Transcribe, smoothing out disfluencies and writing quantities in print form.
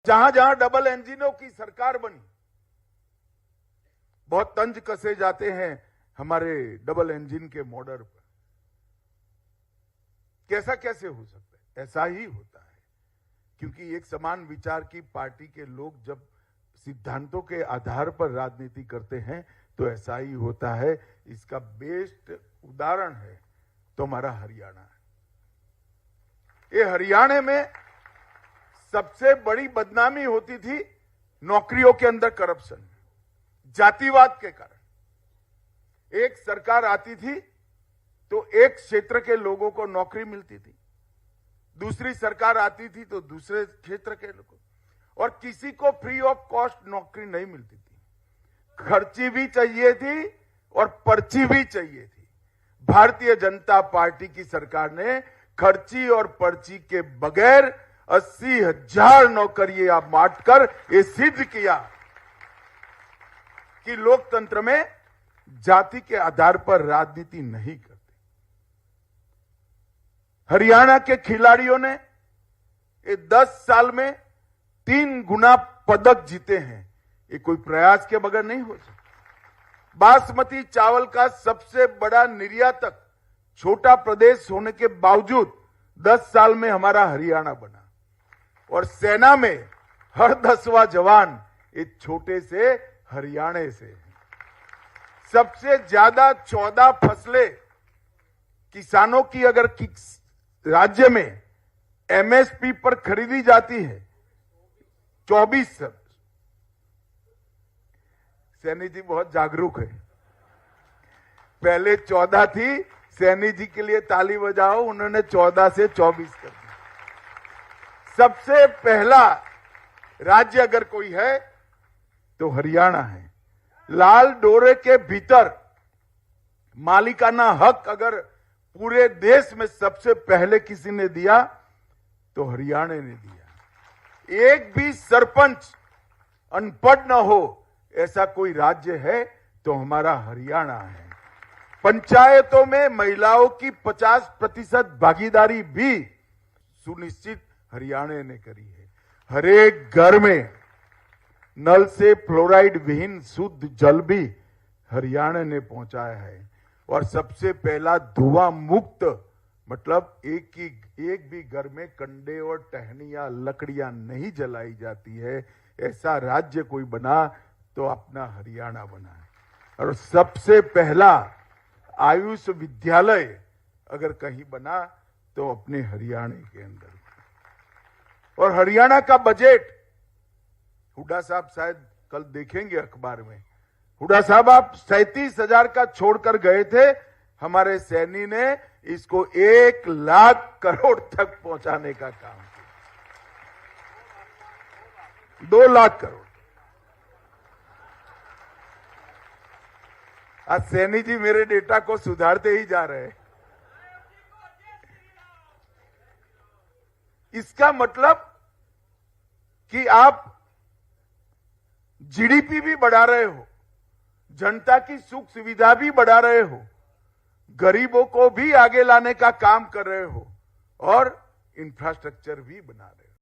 जहां जहां डबल इंजनों की सरकार बनी, बहुत तंज कसे जाते हैं हमारे डबल इंजन के मॉडल पर। कैसा कैसे हो सकता है? ऐसा ही होता है, क्योंकि एक समान विचार की पार्टी के लोग जब सिद्धांतों के आधार पर राजनीति करते हैं तो ऐसा ही होता है। इसका बेस्ट उदाहरण है तो हमारा हरियाणा है। ये हरियाणा में सबसे बड़ी बदनामी होती थी नौकरियों के अंदर करप्शन, जातिवाद के कारण। एक सरकार आती थी तो एक क्षेत्र के लोगों को नौकरी मिलती थी, दूसरी सरकार आती थी तो दूसरे क्षेत्र के लोगों, और किसी को फ्री ऑफ कॉस्ट नौकरी नहीं मिलती थी। खर्ची भी चाहिए थी और पर्ची भी चाहिए थी। भारतीय जनता पार्टी की सरकार ने खर्ची और पर्ची के बगैर 80,000 नौकरियां बांटकर ये सिद्ध किया कि लोकतंत्र में जाति के आधार पर राजनीति नहीं करते। हरियाणा के खिलाड़ियों ने ये 10 साल में 3 गुना पदक जीते हैं। ये कोई प्रयास के बगैर नहीं हो सकता। बासमती चावल का सबसे बड़ा निर्यातक छोटा प्रदेश होने के बावजूद 10 साल में हमारा हरियाणा बना, और सेना में हर 10वां जवान एक छोटे से हरियाणा से है। सबसे ज्यादा 14 फसलें किसानों की अगर राज्य में एमएसपी पर खरीदी जाती है 24। सैनी जी बहुत जागरूक है। पहले 14 थी, सैनी जी के लिए ताली बजाओ, उन्होंने 14 से 24 कर दी। सबसे पहला राज्य अगर कोई है तो हरियाणा है। लाल डोरे के भीतर मालिकाना हक अगर पूरे देश में सबसे पहले किसी ने दिया तो हरियाणा ने दिया। एक भी सरपंच अनपढ़ न हो ऐसा कोई राज्य है तो हमारा हरियाणा है। पंचायतों में महिलाओं की 50% भागीदारी भी सुनिश्चित हरियाणा ने करी है। हर एक घर में नल से फ्लोराइड विहीन शुद्ध जल भी हरियाणा ने पहुंचाया है, और सबसे पहला धुआं मुक्त, मतलब एक भी घर में कंडे और टहनियां लकड़ियां नहीं जलाई जाती है, ऐसा राज्य कोई बना तो अपना हरियाणा बना है। और सबसे पहला आयुष विद्यालय अगर कहीं बना तो अपने हरियाणा के अंदर। और हरियाणा का बजट, हुड्डा साहब शायद कल देखेंगे अखबार में, हुड्डा साहब आप 37,000 का छोड़कर गए थे, हमारे सैनी ने इसको 1 लाख करोड़ तक पहुंचाने का काम किया। 2 लाख करोड़। आज सैनी जी मेरे डेटा को सुधारते ही जा रहे हैं। इसका मतलब कि आप जीडीपी भी बढ़ा रहे हो, जनता की सुख सुविधा भी बढ़ा रहे हो, गरीबों को भी आगे लाने का काम कर रहे हो, और इंफ्रास्ट्रक्चर भी बना रहे हो।